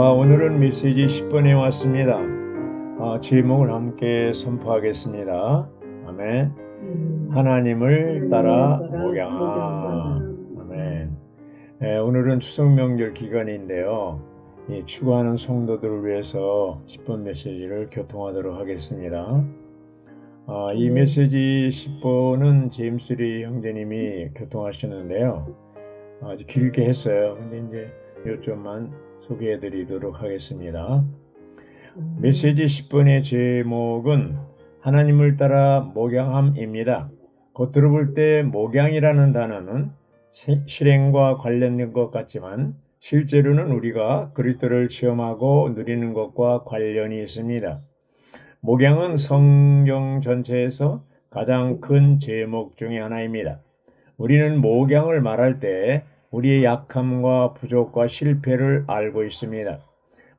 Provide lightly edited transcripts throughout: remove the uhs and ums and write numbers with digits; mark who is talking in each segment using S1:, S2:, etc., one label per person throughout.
S1: 오늘은 메시지 10번에 왔습니다. 제목을 함께 선포하겠습니다. 아멘. 하나님을 따라 목양하. 아멘. 오늘은 추석 명절 기간인데요. 추구하는 성도들을 위해서 10번 메시지를 교통하도록 하겠습니다. 이 메시지 10번은 제임스 리 형제님이 교통하시는데요. 아주 길게 했어요. 근데 이제 요점만 소개해 드리도록 하겠습니다. 메시지 10번의 제목은 하나님을 따라 목양함입니다. 겉으로 볼 때 목양이라는 단어는 실행과 관련된 것 같지만 실제로는 우리가 그리스도를 체험하고 누리는 것과 관련이 있습니다. 목양은 성경 전체에서 가장 큰 제목 중에 하나입니다. 우리는 목양을 말할 때 우리의 약함과 부족과 실패를 알고 있습니다.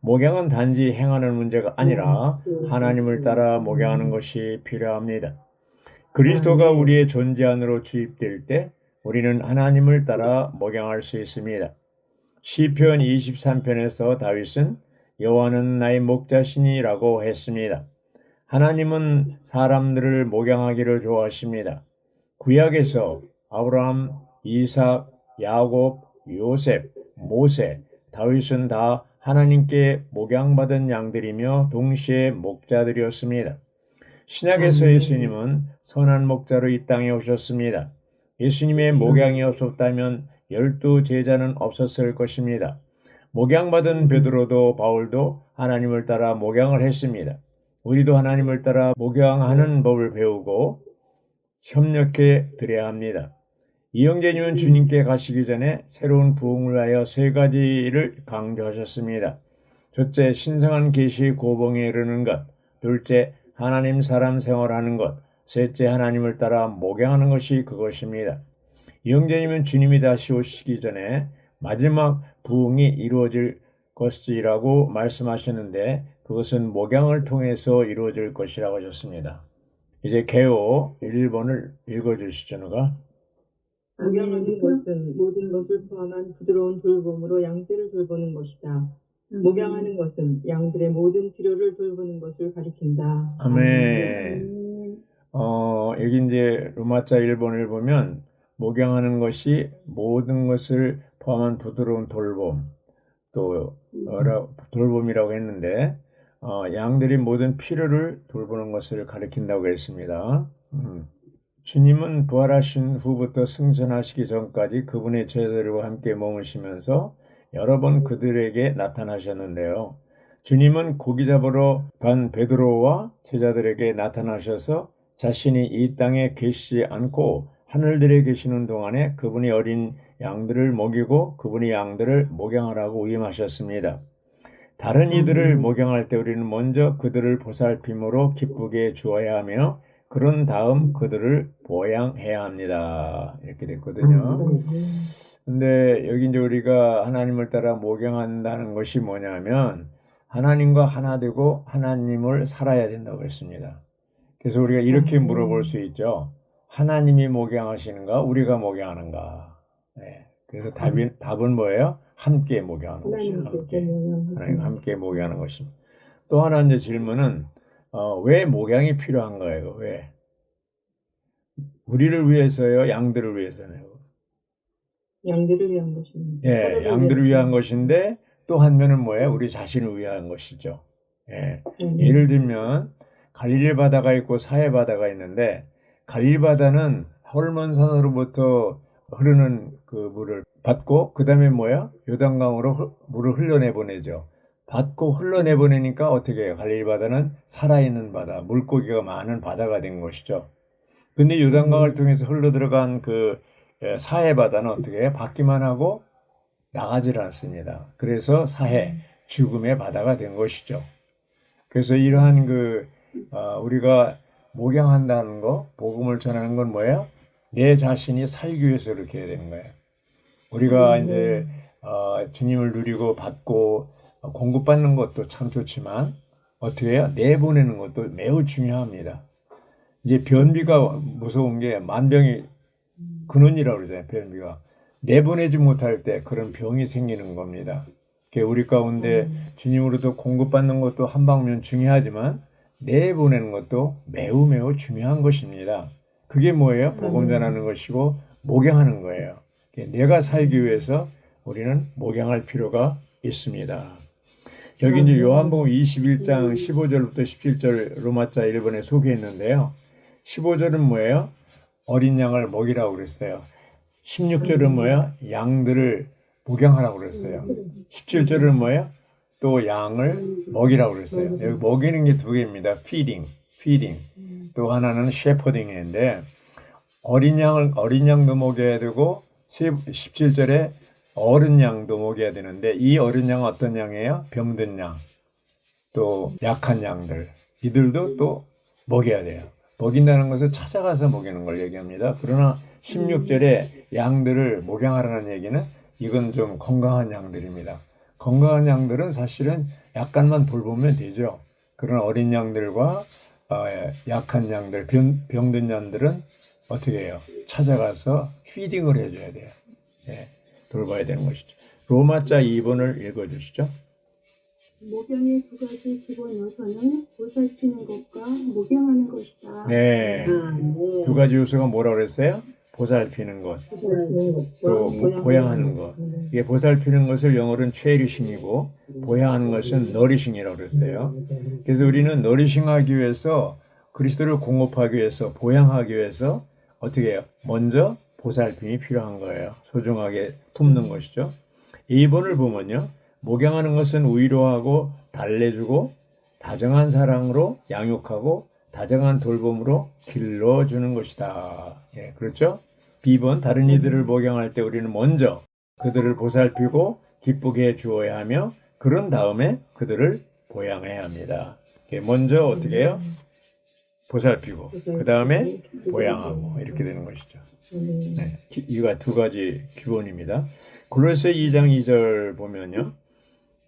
S1: 목양은 단지 행하는 문제가 아니라 하나님을 따라 목양하는 것이 필요합니다. 그리스도가 우리의 존재 안으로 주입될 때 우리는 하나님을 따라 목양할 수 있습니다. 시편 23편에서 다윗은 여호와는 나의 목자시니라고 했습니다. 하나님은 사람들을 목양하기를 좋아하십니다. 구약에서 아브라함, 이삭, 야곱, 요셉, 모세, 다윗은 다 하나님께 목양받은 양들이며 동시에 목자들이었습니다. 신약에서 예수님은 선한 목자로 이 땅에 오셨습니다. 예수님의 목양이 없었다면 12제자는 없었을 것입니다. 목양받은 베드로도 바울도 하나님을 따라 목양을 했습니다. 우리도 하나님을 따라 목양하는 법을 배우고 협력해 드려야 합니다. 이 형제님은 주님께 가시기 전에 새로운 부흥을 하여 세 가지를 강조하셨습니다. 첫째, 신성한 계시 고봉에 이르는 것. 둘째, 하나님 사람 생활하는 것. 셋째, 하나님을 따라 목양하는 것이 그것입니다. 이 형제님은 주님이 다시 오시기 전에 마지막 부흥이 이루어질 것이라고 말씀하셨는데 그것은 목양을 통해서 이루어질 것이라고 하셨습니다. 이제 개호 1번을 읽어주시죠. 누가?
S2: 목양하는 것은 모든 것을 포함한 부드러운 돌봄으로 양떼를 돌보는 것이다. 목양하는 것은 양들의 모든 필요를 돌보는 것을 가리킨다.
S1: 아멘. 여기 이제 로마자 1번을 보면 목양하는 것이 모든 것을 포함한 부드러운 돌봄, 또 돌봄이라고 했는데 양들이 모든 필요를 돌보는 것을 가리킨다고 했습니다. 주님은 부활하신 후부터 승천하시기 전까지 그분의 제자들과 함께 머무시면서 여러 번 그들에게 나타나셨는데요. 주님은 고기 잡으러 간 베드로와 제자들에게 나타나셔서 자신이 이 땅에 계시지 않고 하늘들에 계시는 동안에 그분이 어린 양들을 먹이고 그분이 양들을 목양하라고 위임하셨습니다. 다른 이들을 목양할 때 우리는 먼저 그들을 보살핌으로 기쁘게 주어야 하며 그런 다음 그들을 보양해야 합니다. 이렇게 됐거든요. 근데 여기 이제 우리가 하나님을 따라 목양한다는 것이 뭐냐면 하나님과 하나 되고 하나님을 살아야 된다고 했습니다. 그래서 우리가 이렇게 물어볼 수 있죠. 하나님이 목양하시는가? 우리가 목양하는가? 네. 그래서 답은 뭐예요? 함께 목양하는 것이에요. 하나님 함께 목양하는 것입니다. 또 하나 이제 질문은 왜 목양이 필요한 거예요? 왜? 우리를 위해서요? 양들을 위해서요?
S2: 양들을 위한 것입니다.
S1: 예, 양들을 위한 것인데 또 한 면은 뭐예요? 우리 자신을 위한 것이죠. 예. 예를 들면 갈릴리 바다가 있고 사해 바다가 있는데 갈릴리 바다는 헐몬산으로부터 흐르는 그 물을 받고 그 다음에 뭐야? 요단강으로 물을 흘러내보내죠. 받고 흘러내보내니까 어떻게 해요? 갈릴리 바다는 살아있는 바다, 물고기가 많은 바다가 된 것이죠. 근데 요단강을 통해서 흘러들어간 그 사해 바다는 어떻게 해요? 받기만 하고 나가질 않습니다. 그래서 사해, 죽음의 바다가 된 것이죠. 그래서 이러한 우리가 목양한다는 거, 복음을 전하는 건 뭐예요? 내 자신이 살기 위해서 이렇게 해야 되는 거예요. 우리가 이제 주님을 누리고 받고 공급받는 것도 참 좋지만 어떻게 해요? 내보내는 것도 매우 중요합니다. 이제 변비가 무서운 게 만병의 근원이라고 그러잖아요. 변비가 내보내지 못할 때 그런 병이 생기는 겁니다. 우리 가운데 주님으로부터 공급받는 것도 한 방면 중요하지만 내보내는 것도 매우 매우 중요한 것입니다. 그게 뭐예요? 복음 전하는 것이고 목양하는 거예요. 내가 살기 위해서 우리는 목양할 필요가 있습니다. 여기 이제 요한복음 21장 15절부터 17절 로마자 1번에 소개했는데요. 15절은 뭐예요? 어린 양을 먹이라고 그랬어요. 16절은 뭐예요? 양들을 목양하라고 그랬어요. 17절은 뭐예요? 또 양을 먹이라고 그랬어요. 여기 먹이는 게 두 개입니다. feeding. 또 하나는 shepherding인데 어린 양도 먹여야 되고 17절에 어른 양도 먹여야 되는데 이 어른 양은 어떤 양이에요? 병든 양, 또 약한 양들 이들도 또 먹여야 돼요. 먹인다는 것은 찾아가서 먹이는 걸 얘기합니다. 그러나 16절에 양들을 목양하라는 얘기는 이건 좀 건강한 양들입니다. 건강한 양들은 사실은 약간만 돌보면 되죠. 그런 어린 양들과 약한 양들, 병든 양들은 어떻게 해요? 찾아가서 피딩을 해줘야 돼요. 네, 돌봐야 되는 것이죠. 로마자 2번을 읽어주시죠.
S3: 목양의 두 가지 기본 요소는 보살피는 것과 목양하는 것이다.
S1: 네, 두 가지 요소가 뭐라고 그랬어요? 보살피는 것, 또 보양하는 것. 이게 보살피는 것을 영어로는 체리싱이고 보양하는 것은 너리싱이라고 그랬어요. 그래서 우리는 너리싱하기 위해서 그리스도를 공급하기 위해서 보양하기 위해서 어떻게 해요? 먼저 보살핌이 필요한 거예요. 소중하게 품는 것이죠. 2번을 보면요. 목양하는 것은 위로하고 달래주고 다정한 사랑으로 양육하고 다정한 돌봄으로 길러주는 것이다. 예, 그렇죠? B번 다른 이들을 목양할 때 우리는 먼저 그들을 보살피고 기쁘게 해 주어야 하며 그런 다음에 그들을 보양해야 합니다. 먼저 어떻게 해요? 보살피고 그 다음에 보양하고 이렇게 되는 것이죠. 네, 이가 두 가지 기본입니다. 골로새 2장 2절 보면요.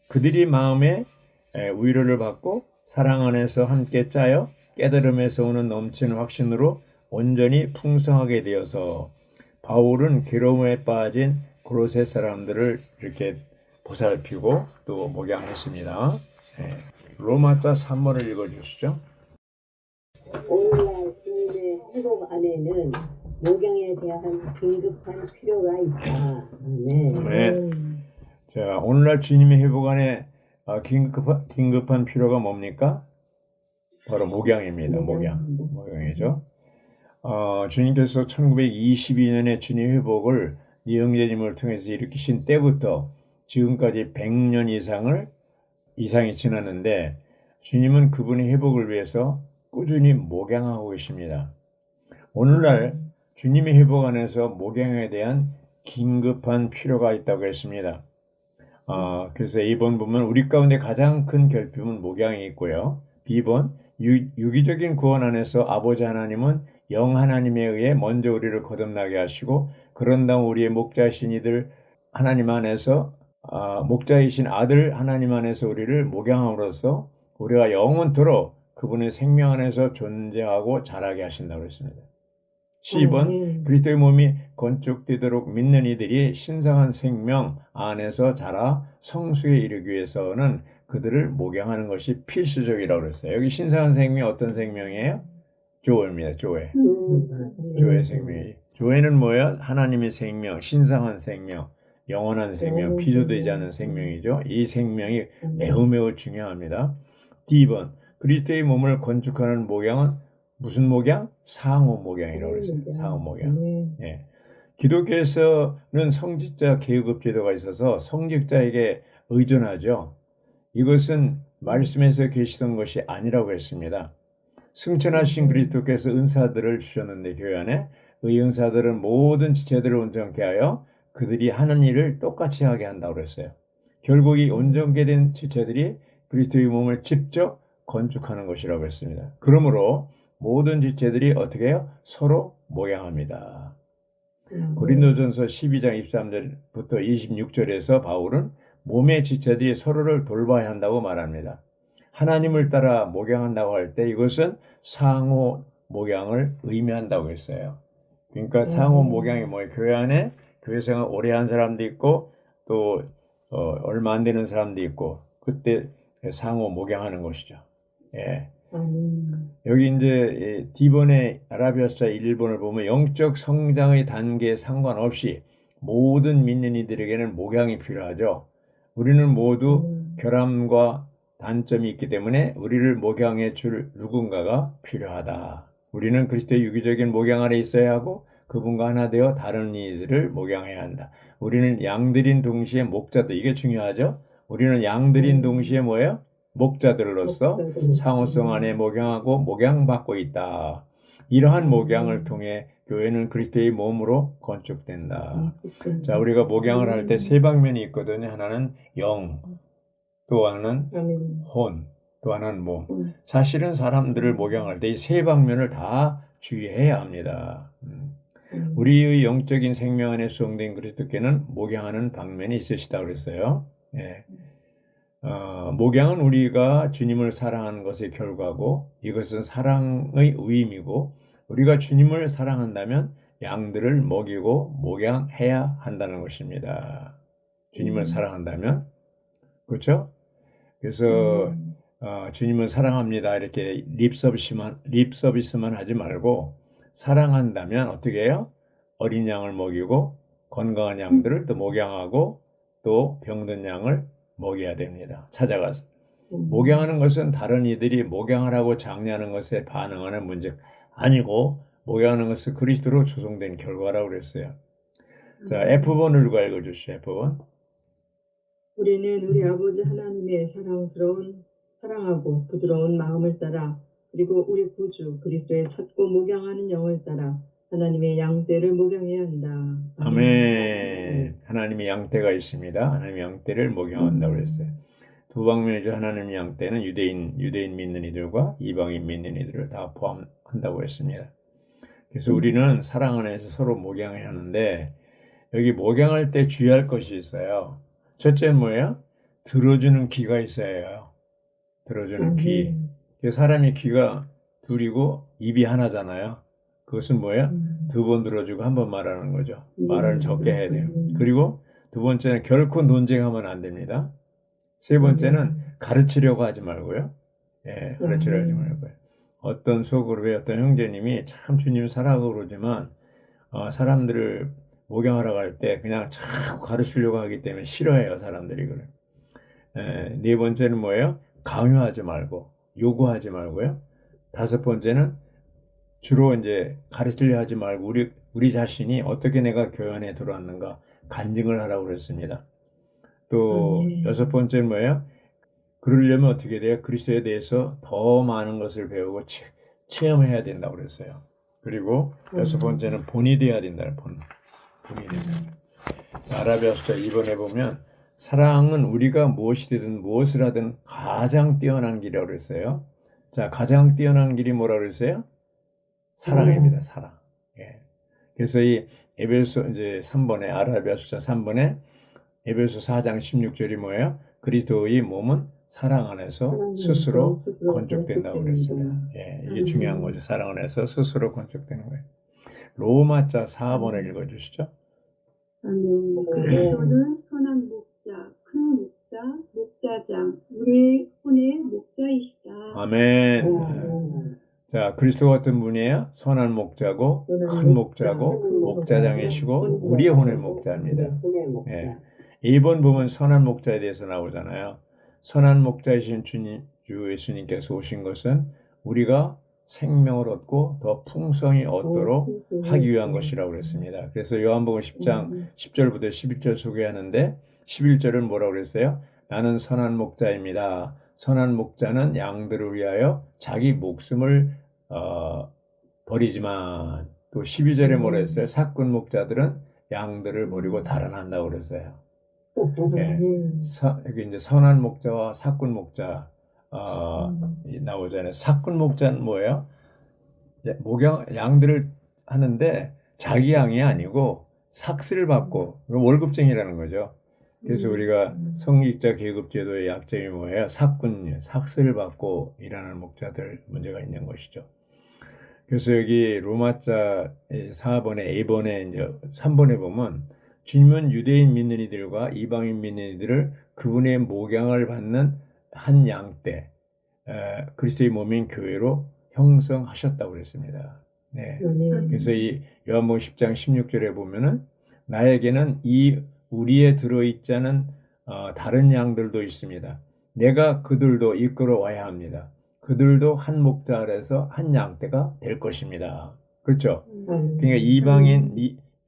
S1: 그들이 마음에 위로를 받고 사랑 안에서 함께 짜여 깨달음에서 오는 넘치는 확신으로 온전히 풍성하게 되어서 바울은 괴로움에 빠진 골로새 사람들을 이렇게 보살피고 또 목양했습니다. 로마자 3번을 읽어주시죠.
S4: 오늘날 주님의 회복 안에는 목양에 대한 긴급한 필요가 있다.
S1: 네. 자, 오늘날 주님의 회복 안에 긴급한 필요가 뭡니까? 바로 목양입니다. 목양이죠. 주님께서 1922년에 주님 회복을 이영재님을 통해서 일으키신 때부터 지금까지 100년 이상이 지났는데 주님은 그분의 회복을 위해서 꾸준히 목양하고 계십니다. 오늘날 주님의 회복 안에서 목양에 대한 긴급한 필요가 있다고 했습니다. 그래서 2번 보면 우리 가운데 가장 큰 결핍은 목양이 있고요. B번 유기적인 구원 안에서 아버지 하나님은 영 하나님에 의해 먼저 우리를 거듭나게 하시고 그런 다음 우리의 목자이신 하나님 안에서 목자이신 아들 하나님 안에서 우리를 목양함으로써 우리가 영원토록 그분의 생명 안에서 존재하고 자라게 하신다고 했습니다. 10번 그리스도의 몸이 건축되도록 믿는 이들이 신성한 생명 안에서 자라 성수에 이르기 위해서는 그들을 목양하는 것이 필수적이라고 그랬어요. 여기 신성한 생명이 어떤 생명이에요? 조회입니다. 조회. 조회 생명이. 조회는 뭐예요? 하나님의 생명, 신성한 생명, 영원한 생명, 피조되지 않은 생명이죠. 이 생명이 매우 매우 중요합니다. D번 그리스도의 몸을 건축하는 목양은 무슨 목양? 상호 목양이라고 그랬어요. 상호 목양. 예. 기독교에서는 성직자 계급 제도가 있어서 성직자에게 의존하죠. 이것은 말씀에서 계시던 것이 아니라고 했습니다. 승천하신 그리스도께서 은사들을 주셨는데 교회 안에 의 은사들은 모든 지체들을 온전케 하여 그들이 하는 일을 똑같이 하게 한다고 그랬어요. 결국 이 온전케 된 지체들이 그리스도의 몸을 직접 건축하는 것이라고 했습니다. 그러므로 모든 지체들이 어떻게 해요? 서로 목양합니다. 고린도전서 12장 23절부터 26절에서 바울은 몸의 지체들이 서로를 돌봐야 한다고 말합니다. 하나님을 따라 목양한다고 할 때 이것은 상호 목양을 의미한다고 했어요. 그러니까 상호 목양이 뭐예요? 교회 안에 교회 생활 오래 한 사람도 있고 또 얼마 안 되는 사람도 있고 그때 상호 목양하는 것이죠. 예. 여기 이제 D본의 아라비아 숫자 1번을 보면 영적 성장의 단계에 상관없이 모든 믿는 이들에게는 목양이 필요하죠. 우리는 모두 결함과 단점이 있기 때문에 우리를 목양해 줄 누군가가 필요하다. 우리는 그리스도의 유기적인 목양 아래 있어야 하고 그분과 하나 되어 다른 이들을 목양해야 한다. 우리는 양들인 동시에 목자들, 이게 중요하죠. 우리는 양들인 동시에 뭐예요? 목자들로서 상호성 안에 목양하고 목양받고 있다. 이러한 목양을 통해 교회는 그리스도의 몸으로 건축된다. 자, 우리가 목양을 할 때 세 방면이 있거든요. 하나는 영, 또 하나는 혼, 또 하나는 몸. 사실은 사람들을 목양할 때 이 세 방면을 다 주의해야 합니다. 우리의 영적인 생명 안에 수용된 그리스도께는 목양하는 방면이 있으시다고 그랬어요. 예. 목양은 우리가 주님을 사랑하는 것의 결과고 이것은 사랑의 의미고 우리가 주님을 사랑한다면 양들을 먹이고 목양해야 한다는 것입니다. 주님을 사랑한다면 그렇죠? 그래서 주님을 사랑합니다 이렇게 립 서비스만 하지 말고 사랑한다면 어떻게 해요? 어린 양을 먹이고 건강한 양들을 또 목양하고 또 병든 양을 목여야 됩니다. 찾아가서. 목양하는 것은 다른 이들이 목양하라고 장려하는 것에 반응하는 문제 아니고 목양하는 것은 그리스도로 조성된 결과라고 그랬어요. 자, F번을 누가 읽어주시죠. F번.
S2: 우리는 우리 아버지 하나님의 사랑하고 부드러운 마음을 따라 그리고 우리 구주 그리스도의 찾고 목양하는 영을 따라 하나님의 양떼를 목양해야 한다.
S1: 아멘. 하나님의 양떼가 있습니다. 하나님의 양떼를 목양한다고 그랬어요. 두 방면이죠. 하나님의 양떼는 유대인 믿는 이들과 이방인 믿는 이들을 다 포함한다고 했습니다. 그래서 우리는 사랑 안에서 서로 목양해야 하는데 여기 목양할 때 주의할 것이 있어요. 첫째는 뭐예요? 들어주는 귀가 있어야 해요. 들어주는 귀. 사람이 귀가 둘이고 입이 하나잖아요. 그것은 뭐예요? 두 번 들어주고 한 번 말하는 거죠. 말을 적게 해야 돼요. 그리고 두 번째는 결코 논쟁하면 안 됩니다. 세 번째는 가르치려고 하지 말고요. 예, 가르치려고 하지 말고요. 어떤 소그룹의 어떤 형제님이 참 주님 사랑하고 그러지만 사람들을 목양하러 갈 때 그냥 자꾸 가르치려고 하기 때문에 싫어해요. 사람들이 그래. 네 번째는 뭐예요? 강요하지 말고 요구하지 말고요. 다섯 번째는 주로 이제 가르치려 하지 말고 우리 자신이 어떻게 내가 교회 안에 들어왔는가 간증을 하라고 그랬습니다. 또 여섯 번째는 뭐예요? 그러려면 어떻게 돼요? 그리스도에 대해서 더 많은 것을 배우고 체험해야 된다고 그랬어요. 그리고 여섯 번째는 본이 돼야 된다. 본이 된다. 아라비아 숫자 2번에 보면 사랑은 우리가 무엇이든 무엇을 하든 가장 뛰어난 길이라고 그랬어요. 자, 가장 뛰어난 길이 뭐라고 그랬어요? 사랑입니다. 사랑. 예. 그래서 이 에베소 이제 3번에 아라비아 숫자 3번에 에베소 4장 16절이 뭐예요? 그리스도의 몸은 사랑 안에서 스스로 건축된다고 그랬습니다. 예, 이게 중요한 거죠. 사랑 안에서 스스로 건축되는 거예요. 로마자 4번을 읽어주시죠.
S3: 그리스도는 선한 목자, 큰 목자, 목자장, 우리 혼의 목자이시다.
S1: 아멘. 자, 그리스도 같은 분이에요. 선한 목자고 큰 목자고 목자장이시고 우리의 혼의 목자입니다. 예. 2번 보면 선한 목자에 대해서 나오잖아요. 선한 목자이신 주 예수님께서 오신 것은 우리가 생명을 얻고 더 풍성히 얻도록 하기 위한 것이라고 그랬습니다. 그래서 요한복음 10장 10절부터 11절 소개하는데 11절은 뭐라고 그랬어요? 나는 선한 목자입니다. 선한 목자는 양들을 위하여 자기 목숨을 버리지만 또 12절에 뭐라 했어요? 사꾼 목자들은 양들을 버리고 달아난다고 그랬어요. 예, 여기 이제 선한 목자와 사꾼 목자 나오잖아요. 사꾼 목자는 뭐예요? 양들을 하는데 자기 양이 아니고 삭스를 받고 월급쟁이라는 거죠. 그래서 우리가 성직자 계급제도의 약점이 뭐예요? 삭스를 받고 일하는 목자들 문제가 있는 것이죠. 그래서 여기 로마자 4번에 A번에 이제 3번에 보면 주님은 유대인 믿는 이들과 이방인 믿는 이들을 그분의 목양을 받는 한 양떼, 그리스도의 몸인 교회로 형성하셨다고 그랬습니다. 네.
S2: 아멘.
S1: 그래서 이 요한복음 10장 16절에 보면은 나에게는 이 우리에 들어있지 않은 다른 양들도 있습니다. 내가 그들도 이끌어 와야 합니다. 그들도 한 목자 아래서 한 양떼가 될 것입니다. 그렇죠? 그러니까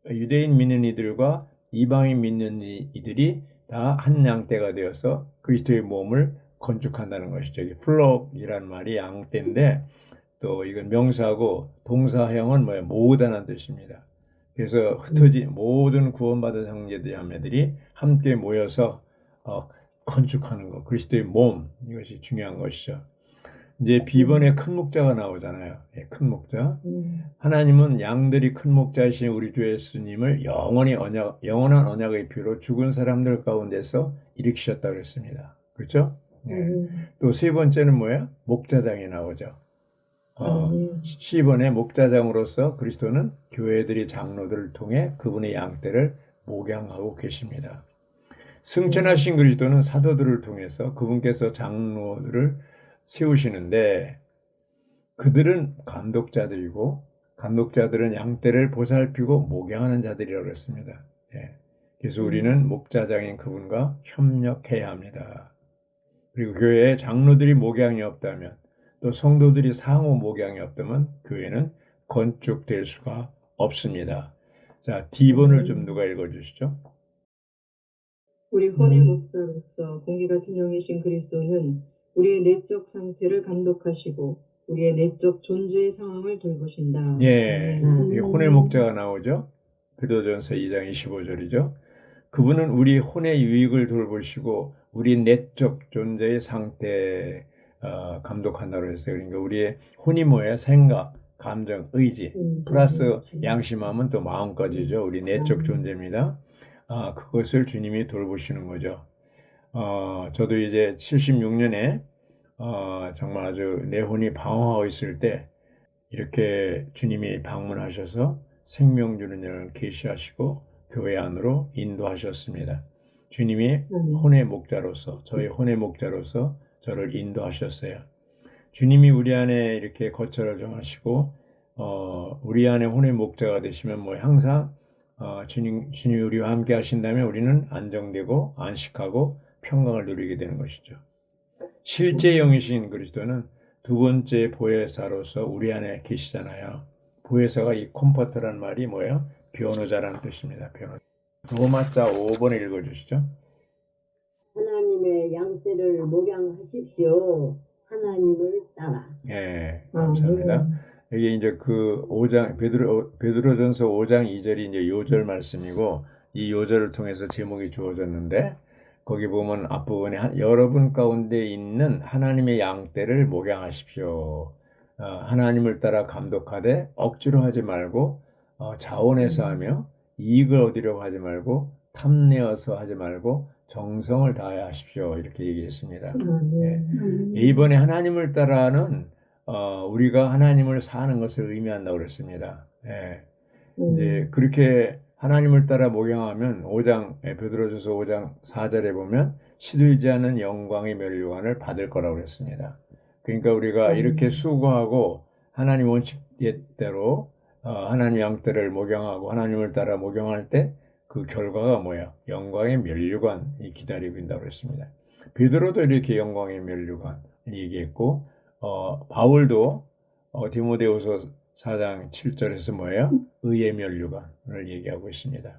S1: 유대인 믿는 이들과 이방인 믿는 이들이 다 한 양떼가 되어서 그리스도의 몸을 건축한다는 것이죠. 이 플럭이라는 말이 양떼인데 또 이건 명사하고 동사형은 뭐예요? 모으다는 뜻입니다. 그래서 모든 구원받은 형제들 자매들이 함께 모여서 건축하는 것, 그리스도의 몸, 이것이 중요한 것이죠. 이제 비번에 큰 목자가 나오잖아요. 예, 큰 목자. 하나님은 양들이 큰 목자이신 우리 주 예수님을 영원한 언약의 피로 죽은 사람들 가운데서 일으키셨다고 했습니다. 그렇죠? 예. 또 세 번째는 뭐예요? 목자장이 나오죠. 시번의 목자장으로서 그리스도는 교회들이 장로들을 통해 그분의 양떼를 목양하고 계십니다. 승천하신 그리스도는 사도들을 통해서 그분께서 장로들을 세우시는데 그들은 감독자들이고 감독자들은 양떼를 보살피고 목양하는 자들이라고 했습니다. 예. 그래서 우리는 목자장인 그분과 협력해야 합니다. 그리고 교회에 장로들이 목양이 없다면 또 성도들이 상호 목양이 없다면 교회는 건축될 수가 없습니다. 자, D번을 좀 누가 읽어주시죠?
S2: 우리 혼의 목자로서 공기 같은 영이신 그리스도는 우리의 내적 상태를 감독하시고 우리의 내적 존재의 상황을 돌보신다.
S1: 예,
S2: 아멘.
S1: 이 혼의 목자가 나오죠. 베드로전서 2장 25절이죠. 그분은 우리 혼의 유익을 돌보시고 우리 내적 존재의 상태 감독한다고 했어요. 그러니까 우리의 혼이 뭐예요? 생각, 감정, 의지 플러스 양심하면 또 마음까지죠. 우리 내적 존재입니다. 그것을 주님이 돌보시는 거죠. 저도 이제 76년에 정말 아주 내 혼이 방황하고 있을 때 이렇게 주님이 방문하셔서 생명 주는 일을 계시하시고 교회 안으로 인도하셨습니다. 주님이 혼의 목자로서 저의 혼의 목자로서 저를 인도하셨어요. 주님이 우리 안에 이렇게 거처를 정하시고 우리 안에 혼의 목자가 되시면 뭐 항상 주님이 우리와 함께 하신다면 우리는 안정되고 안식하고 평강을 누리게 되는 것이죠. 실제 영이신 그리스도는 두 번째 보혜사로서 우리 안에 계시잖아요. 보혜사가 이 컴포터라는 말이 뭐예요? 변호자라는 뜻입니다. 변호자. 로마자 5번을 읽어주시죠.
S4: 하나님의 양떼를 목양하십시오. 하나님을 따라.
S1: 예, 감사합니다. 여기 이제 그 5장 베드로전서 5장 2절이 이제 요절 말씀이고 이 요절을 통해서 제목이 주어졌는데 거기 보면 앞부분에 여러분 가운데 있는 하나님의 양떼를 목양하십시오. 하나님을 따라 감독하되 억지로 하지 말고 자원해서 하며 이익을 얻으려고 하지 말고 탐내어서 하지 말고 정성을 다해 하십시오. 이렇게 얘기했습니다. 예. 이번에 하나님을 따라는 우리가 하나님을 사는 것을 의미한다고 그랬습니다. 예. 이제 그렇게 하나님을 따라 목양하면 베드로전서 5장 4절에 보면 시들지 않은 영광의 면류관을 받을 거라고 그랬습니다. 그러니까 우리가 이렇게 수고하고 하나님 원칙대로 하나님 양떼를 목양하고 하나님을 따라 목양할 때 그 결과가 뭐예요? 영광의 면류관이 기다리고 있다고 그랬습니다. 베드로도 이렇게 영광의 면류관 얘기했고 바울도 디모데후서 4장 7절에서 뭐예요? 의의 면류관을 얘기하고 있습니다.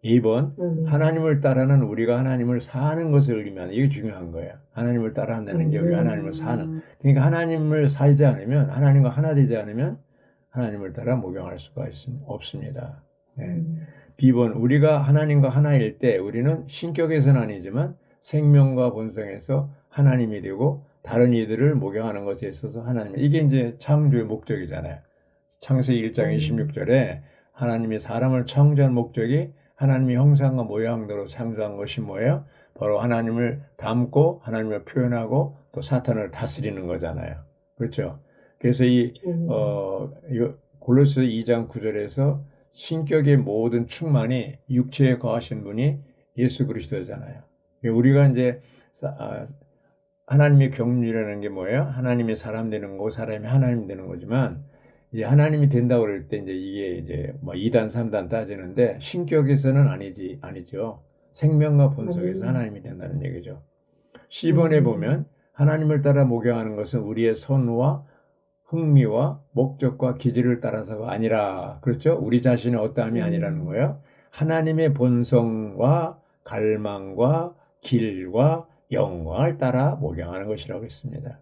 S1: 2번 하나님을 따라는 우리가 하나님을 사는 것을 의미하는 이게 중요한 거예요. 하나님을 따라한다는 게 우리가 하나님을 사는. 그러니까 하나님을 살지 않으면 하나님과 하나 되지 않으면 하나님을 따라 목양할 수가 없습니다. 네. B번 우리가 하나님과 하나일 때 우리는 신격에서는 아니지만 생명과 본성에서 하나님이 되고 다른 이들을 목양하는 것에 있어서 하나님 이게 이제 창조의 목적이잖아요. 창세기 1장 26절에 하나님이 사람을 창조한 목적이 하나님의 형상과 모양대로 창조한 것이 뭐예요? 바로 하나님을 닮고 하나님을 표현하고 또 사탄을 다스리는 거잖아요. 그렇죠? 그래서 이 골로새 2장 9절에서 신격의 모든 충만이 육체에 거하신 분이 예수 그리스도잖아요. 우리가 이제 하나님의 경륜이라는 게 뭐예요? 하나님이 사람 되는 거고 사람이 하나님 되는 거지만 이제 하나님이 된다고 그럴 때 이제 이게 이제 뭐 2단, 3단 따지는데 신격에서는 아니죠. 생명과 본성에서 하나님이 된다는 얘기죠. 시본에 보면 하나님을 따라 목양하는 것은 우리의 선호와 흥미와 목적과 기질을 따라서가 아니라, 그렇죠? 우리 자신의 어떠함이 아니라는 거예요. 하나님의 본성과 갈망과 길과 영광을 따라 목양하는 것이라고 했습니다.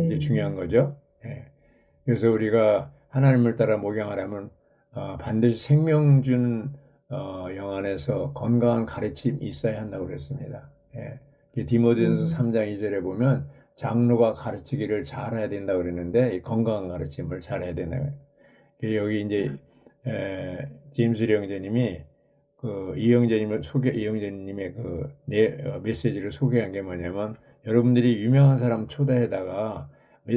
S1: 이게 중요한 거죠. 예. 그래서 우리가 하나님을 따라 목양하려면 반드시 생명준 영안에서 건강한 가르침이 있어야 한다고 그랬습니다. 예. 디모데전서 3장 2절에 보면 장로가 가르치기를 잘해야 된다고 그랬는데 건강한 가르침을 잘해야 된다고. 여기 이제 제임스 형제님이 이영재님의 메시지를 소개한 게 뭐냐면, 여러분들이 유명한 사람 초대에다가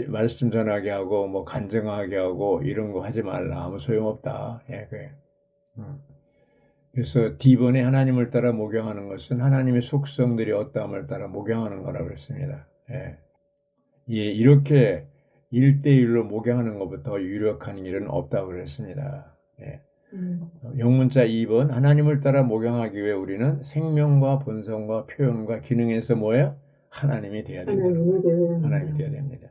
S1: 말씀 전하게 하고 뭐 간증하게 하고 이런 거 하지 말라. 아무 소용없다. 예, 그래. 그래서 D번에 하나님을 따라 목양하는 것은 하나님의 속성들이 어떠함을 따라 목양하는 거라고 그랬습니다. 예. 예, 이렇게 1대1로 목양하는 것부터 유력한 일은 없다고 그랬습니다. 예. 영문자 2번, 하나님을 따라 목양하기 위해 우리는 생명과 본성과 표현과 기능에서 뭐예요? 하나님이 돼야 된다. 하나님이 돼야 됩니다.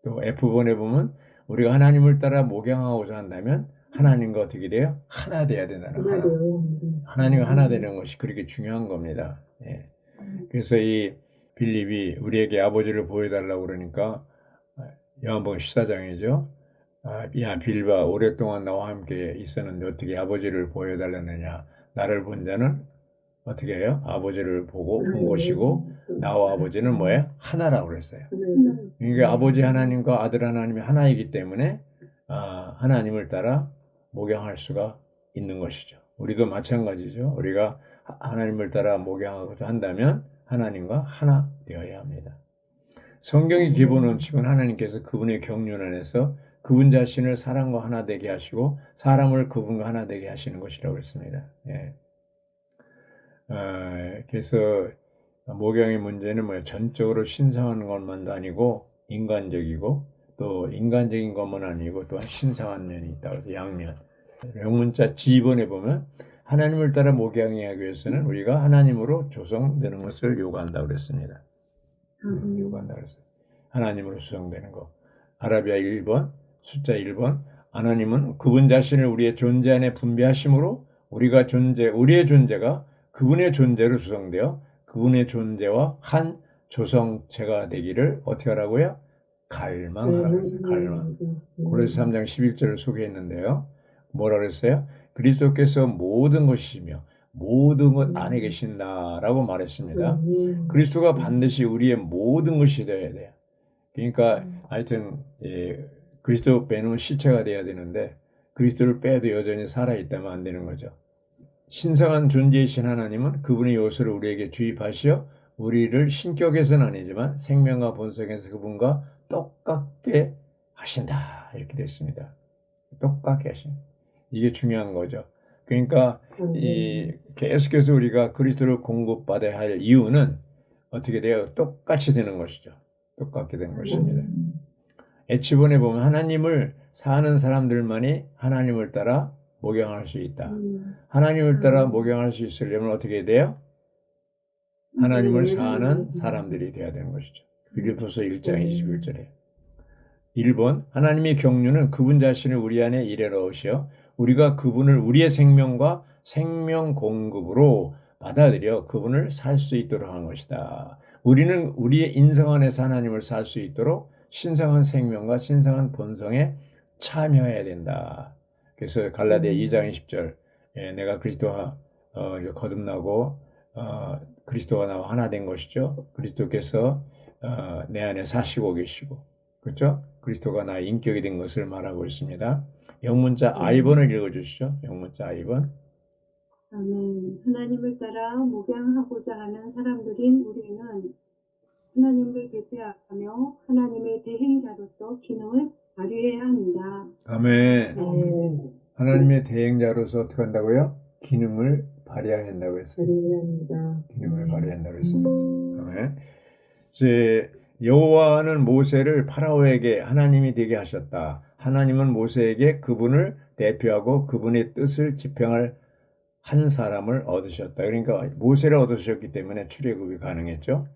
S1: 또 F번에 보면 우리가 하나님을 따라 목양하고자 한다면 하나님과 어떻게 돼요? 하나 돼야 된다는 거예요. 하나님과 하나 되는 것이 그렇게 중요한 겁니다. 예. 그래서 이 빌립이 우리에게 아버지를 보여달라고 그러니까 요한복음 14장이죠. 야 빌립아, 오랫동안 나와 함께 있었는데 어떻게 아버지를 보여달라느냐. 나를 본 자는 어떻게 해요? 아버지를 보고 본 것이고 나와 아버지는 뭐예요? 하나라고 그랬어요. 그러니까 아버지 하나님과 아들 하나님이 하나이기 때문에 하나님을 따라 목양할 수가 있는 것이죠. 우리도 마찬가지죠. 우리가 하나님을 따라 목양하고자 한다면 하나님과 하나 되어야 합니다. 성경의 기본 원칙은 하나님께서 그분의 경륜 안에서 그분 자신을 사람과 하나 되게 하시고 사람을 그분과 하나 되게 하시는 것이라고 했습니다. 예. 그래서 목양의 문제는 뭐예요? 전적으로 신성한 것만도 아니고 인간적이고 또 인간적인 것만 아니고 또한 신성한 면이 있다고 해서 양면. 영문자 G번에 보면 하나님을 따라 목양하기 위해서는 우리가 하나님으로 조성되는 것을 요구한다고 그랬습니다. 요구한다고 그랬어요. 하나님으로 조성되는 것. 아라비아 1번, 숫자 1번. 하나님은 그분 자신을 우리의 존재 안에 분배하심으로 우리의 존재가 그분의 존재로 조성되어 그분의 존재와 한 조성체가 되기를 어떻게 하라고요? 갈망하라고 했어요. 갈망. 고린도서 3장 11절을 소개했는데요. 뭐라 그랬어요? 그리스도께서 모든 것이시며 모든 것 안에 계신다라고 말했습니다. 그리스도가 반드시 우리의 모든 것이 되어야 돼요. 그러니까 하여튼 그리스도 빼놓은 시체가 돼야 되는데 그리스도를 빼도 여전히 살아있다면 안 되는 거죠. 신성한 존재이신 하나님은 그분의 요소를 우리에게 주입하시어 우리를 신격에서는 아니지만 생명과 본성에서 그분과 똑같게 하신다. 이렇게 됐습니다. 똑같게 하신다. 이게 중요한 거죠. 그러니까 계속해서 우리가 그리스도를 공급받아야 할 이유는 어떻게 돼요? 똑같이 되는 것이죠. 똑같게 된 것입니다. H번에 보면 하나님을 사는 사람들만이 하나님을 따라 목양할 수 있다. 하나님을 따라 목양할 수 있으려면 어떻게 돼요? 하나님을 사는 사람들이 돼야 되는 것이죠. 빌립보서 1장 21절에 1번, 하나님의 경륜은 그분 자신을 우리 안에 일해 넣으시어 우리가 그분을 우리의 생명과 생명 공급으로 받아들여 그분을 살 수 있도록 하는 것이다. 우리는 우리의 인성 안에서 하나님을 살 수 있도록 신성한 생명과 신성한 본성에 참여해야 된다. 그래서 갈라디아 2장 20절, 내가 그리스도와 거듭나고 그리스도와 나와 하나 된 것이죠. 그리스도께서 내 안에 사시고 계시고, 그렇죠? 그리스도가 나의 인격이 된 것을 말하고 있습니다. 영문자 I번을 읽어주시죠. 영문자 I번.
S3: 아멘. 하나님을 따라 목양하고자 하는 사람들인 우리는 하나님을 대표하며 하나님의 대행자로서 기능을 발휘해야 합니다.
S1: 아멘. 하나님의 대행자로서 어떻게 한다고요? 기능을 발휘해야 한다고 했어요.
S2: 발휘합니다.
S1: 기능을 발휘한다고 했어요. 아멘. 이제 여호와는 모세를 파라오에게 하나님이 되게 하셨다. 하나님은 모세에게 그분을 대표하고 그분의 뜻을 집행할 한 사람을 얻으셨다. 그러니까 모세를 얻으셨기 때문에 출애굽이 가능했죠.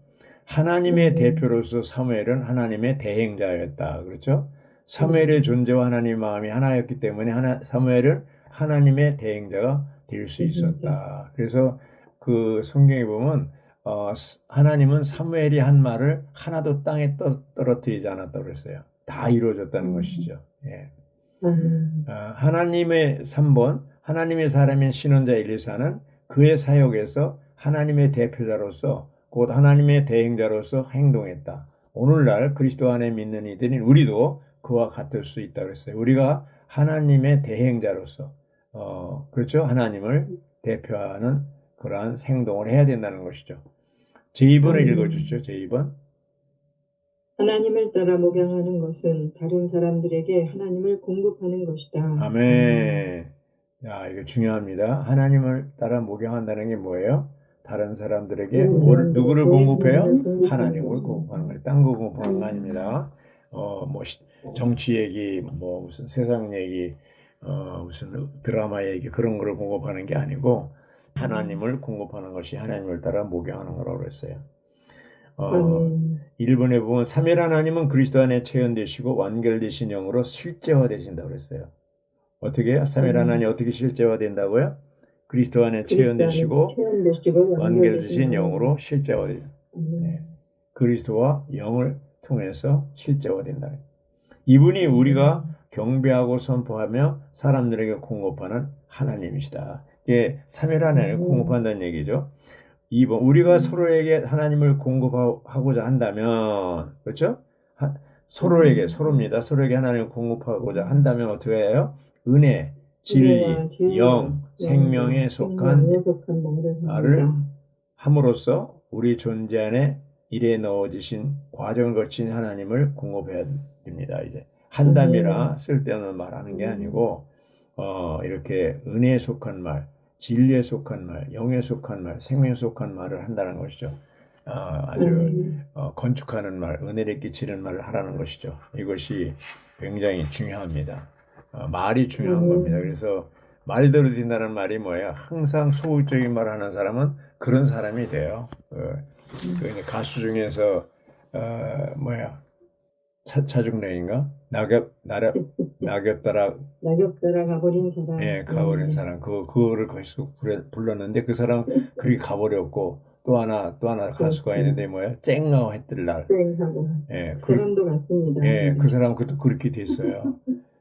S1: 하나님의 대표로서 사무엘은 하나님의 대행자였다. 그렇죠? 사무엘의 존재와 하나님의 마음이 하나였기 때문에 사무엘은 하나님의 대행자가 될 수 있었다. 그래서 그 성경에 보면 하나님은 사무엘이 한 말을 하나도 땅에 떨어뜨리지 않았다고 그랬어요. 다 이루어졌다는 것이죠. 예. 하나님의 3번 하나님의 사람인 신원자 엘리사는 그의 사역에서 하나님의 대표자로서 곧 하나님의 대행자로서 행동했다. 오늘날 그리스도 안에 믿는 이들인 우리도 그와 같을 수 있다고 했어요. 우리가 하나님의 대행자로서 그렇죠? 하나님을 대표하는 그러한 행동을 해야 된다는 것이죠. 제2번을 읽어주시죠. 제2번.
S2: 하나님을 따라 목양하는 것은 다른 사람들에게 하나님을 공급하는 것이다.
S1: 아멘. 야, 이거 중요합니다. 하나님을 따라 목양한다는 게 뭐예요? 다른 사람들에게 누구를 공급해요? 하나님을 공급하는 거예요. 딴 거 공급하는 거 아닙니다. 뭐 정치 얘기, 뭐 무슨 세상 얘기, 무슨 드라마 얘기 그런 거를 공급하는 게 아니고 하나님을 공급하는 것이 하나님을 따라 목양하는 거라고 그랬어요. 1번에 보면 삼위 하나님은 그리스도 안에 체현되시고 완결되신 영으로 실제화되신다고 그랬어요. 어떻게 해요? 삼위 하나님이 어떻게 실제화된다고요? 그리스도 안에 체현되시고 완결되신 영으로 실제화돼요. 네. 그리스도와 영을 통해서 실제화된다. 이분이 우리가 경배하고 선포하며 사람들에게 공급하는 하나님이시다. 이게 삼위 하나님을 공급한다는 얘기죠. 2번 우리가 서로에게 하나님을 공급하고자 한다면 그렇죠? 서로입니다. 서로에게 하나님을 공급하고자 한다면 어떻게 해요? 은혜, 진리, 영, 생명에 속한 말을 함으로써 우리 존재 안에 일에 넣어지신 과정을 거친 하나님을 공급해야 됩니다. 이제 한담이라 쓸데없는 말 하는 게 아니고 이렇게 은혜에 속한 말, 진리에 속한 말, 영에 속한 말, 생명에 속한 말을 한다는 것이죠. 아주 건축하는 말, 은혜를 끼치는 말을 하라는 것이죠. 이것이 굉장히 중요합니다. 말이 중요한 겁니다. 그래서 말대로 된다는 말이 뭐예요? 항상 소극적인 말을 하는 사람은 그런 사람이 돼요. 가수 중에서 차중래인가? 낙엽 따라
S2: 가버린 사람.
S1: 예, 가버린 사람. 그거를 계속 불렀는데 그 사람 그렇게 가버렸고 또 하나 가수가 있는데 뭐야? 쨍나오 했들 날.
S2: 쨍하고.
S1: 예,
S2: 그 사람도 같습니다.
S1: 예, 그 사람 그렇게 됐어요.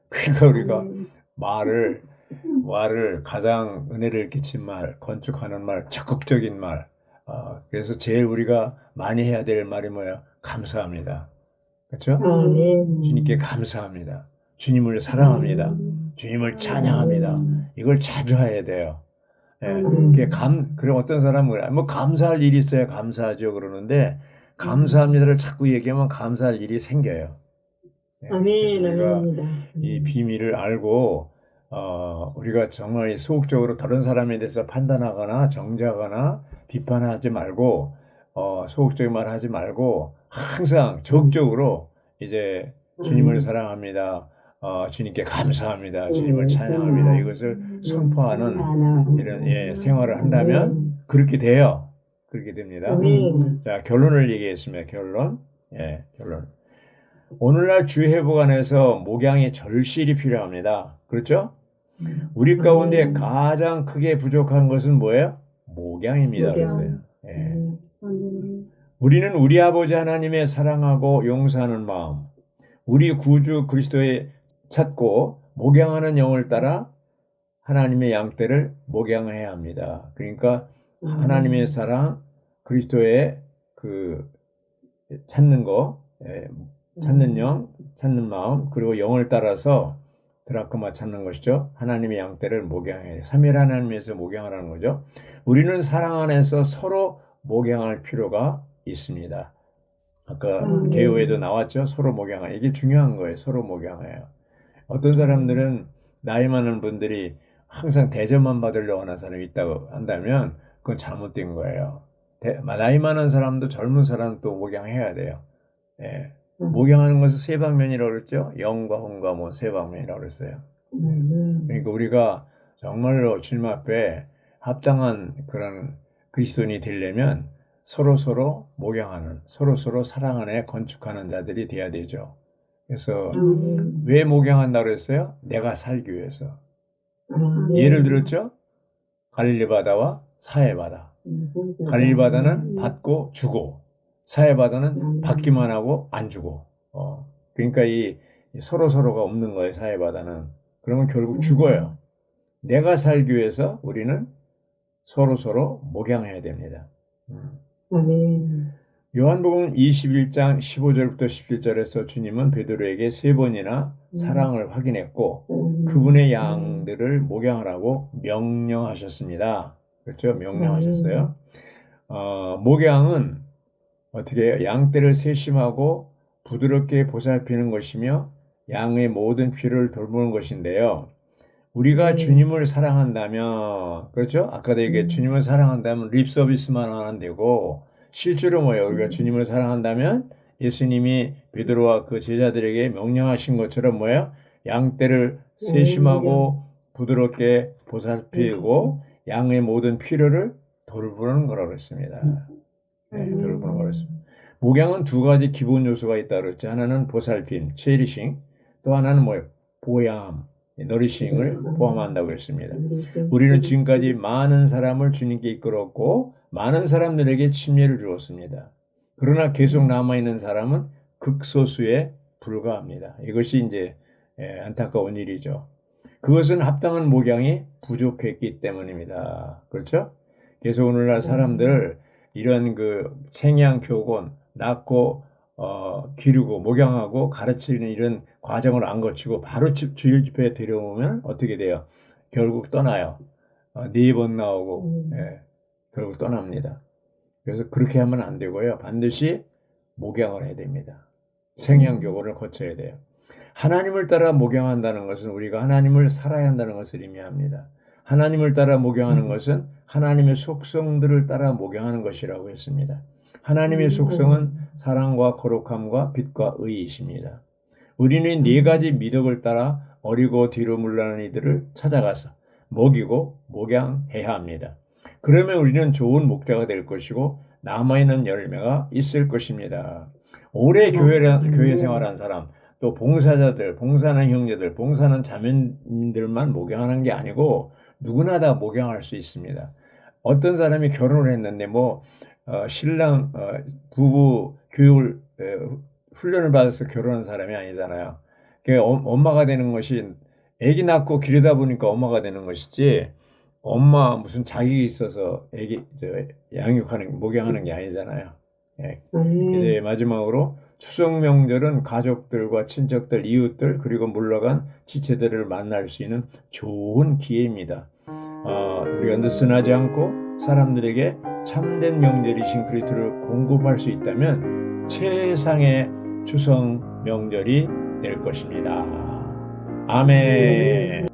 S1: 그러니까 우리가 말을 가장 은혜를 끼친 말, 건축하는 말, 적극적인 말. 그래서 제일 우리가 많이 해야 될 말이 뭐야? 감사합니다. 그렇죠? 주님께 감사합니다. 주님을 사랑합니다. 주님을 찬양합니다. 이걸 자주 해야 돼요. 예, 그럼 어떤 사람은 뭐 감사할 일이 있어야 감사하죠 그러는데 감사합니다를 자꾸 얘기하면 감사할 일이 생겨요. 예,
S2: 아멘,
S1: 우리가
S2: 아멘입니다.
S1: 이 비밀을 알고 우리가 정말 소극적으로 다른 사람에 대해서 판단하거나 정죄하거나 비판하지 말고 소극적인 말 하지 말고 항상 적극적으로 이제 주님을 사랑합니다. 주님께 감사합니다. 주님을 찬양합니다. 이것을 선포하는 이런 생활을 한다면 그렇게 돼요. 그렇게 됩니다. 자, 결론을 얘기했습니다. 결론. 오늘날 주회복 안에서 목양의 절실히 필요합니다. 그렇죠? 우리 가운데 가장 크게 부족한 것은 뭐예요? 목양입니다. 그랬어요. 우리는 우리 아버지 하나님의 사랑하고 용서하는 마음, 우리 구주 그리스도의 찾고 목양하는 영을 따라 하나님의 양떼를 목양해야 합니다. 그러니까 하나님의 사랑, 그리스도의 찾는 거, 찾는 영, 찾는 마음, 그리고 영을 따라서 드라크마 찾는 것이죠. 하나님의 양떼를 목양해야 삼위일 하나님에서 목양하라는 거죠. 우리는 사랑 안에서 서로 목양할 필요가 있습니다. 아까 개요에도 나왔죠. 서로 목양하. 이게 중요한 거예요. 서로 목양해요. 어떤 사람들은 나이 많은 분들이 항상 대접만 받으려고 하는 사람이 있다고 한다면 그건 잘못된 거예요. 나이 많은 사람도 젊은 사람도 목양해야 돼요. 예. 목양하는 것은 세 방면이라고 그랬죠. 영과 혼과 뭐 세 방면이라고 그랬어요. 그러니까 우리가 정말로 주님 앞에 합당한 그런 그리스도인이 되려면 서로 목양하는, 서로 사랑 안에 건축하는 자들이 돼야 되죠. 그래서 왜 목양한다고 그랬어요? 내가 살기 위해서. 예를 들었죠? 갈릴리 바다와 사해 바다. 갈릴리 바다는 받고 주고, 사해 바다는 받기만 하고 안 주고. 그러니까 이 서로가 없는 거예요, 사해 바다는. 그러면 결국 죽어요. 내가 살기 위해서 우리는 서로 목양해야 됩니다. 요한복음 21장 15절부터 17절에서 주님은 베드로에게 세 번이나 사랑을 확인했고 그분의 양들을 목양하라고 명령하셨습니다. 그렇죠? 명령하셨어요. 목양은 어떻게 해요? 양떼를 세심하고 부드럽게 보살피는 것이며 양의 모든 필요를 돌보는 것인데요. 우리가 주님을 사랑한다면, 그렇죠? 아까도 얘기했 주님을 사랑한다면 립 서비스만 하면 안 되고, 실제로 뭐예요? 우리가 주님을 사랑한다면 예수님이 베드로와 그 제자들에게 명령하신 것처럼 뭐예요? 양떼를 세심하고 부드럽게 보살피고 양의 모든 필요를 돌보는 거라고 했습니다. 네, 돌보는 거라고 했습니다. 목양은 두 가지 기본 요소가 있다고 그랬죠. 하나는 보살핌, 체리싱, 또 하나는 뭐예요? 보양, 너리싱을 포함한다고 했습니다. 우리는 지금까지 많은 사람을 주님께 이끌었고 많은 사람들에게 침례를 주었습니다. 그러나 계속 남아있는 사람은 극소수에 불과합니다. 이것이 이제 안타까운 일이죠. 그것은 합당한 목양이 부족했기 때문입니다. 그렇죠? 그래서 오늘날 사람들 이런 그 생양 교권, 낳고 기르고 목양하고 가르치는 이런 과정을 안 거치고 바로 주일 집회에 데려오면 어떻게 돼요? 결국 떠나요. 4번 나오고 결국 떠납니다. 그래서 그렇게 하면 안 되고요. 반드시 목양을 해야 됩니다. 생양교권을 거쳐야 돼요. 하나님을 따라 목양한다는 것은 우리가 하나님을 살아야 한다는 것을 의미합니다. 하나님을 따라 목양하는 것은 하나님의 속성들을 따라 목양하는 것이라고 했습니다. 하나님의 속성은 사랑과 거룩함과 빛과 의이십니다. 우리는 4가지 미덕을 따라 어리고 뒤로 물러나는 이들을 찾아가서 먹이고 목양해야 합니다. 그러면 우리는 좋은 목자가 될 것이고 남아있는 열매가 있을 것입니다. 오래 교회 생활한 사람, 또 봉사자들, 봉사하는 형제들, 봉사하는 자매님들만 목양하는 게 아니고 누구나 다 목양할 수 있습니다. 어떤 사람이 결혼을 했는데 신랑 부부 교육을 훈련을 받아서 결혼한 사람이 아니잖아요. 엄마가 되는 것이 아기 낳고 기르다 보니까 엄마가 되는 것이지 엄마 무슨 자격이 있어서 아기 양육하는 목양하는 게 아니잖아요. 이제 마지막으로 추석 명절은 가족들과 친척들, 이웃들 그리고 물러간 지체들을 만날 수 있는 좋은 기회입니다. 우리가 느슨하지 않고 사람들에게 참된 명절이신 그리스도를 공급할 수 있다면 최상의 추석 명절이 될 것입니다. 아멘.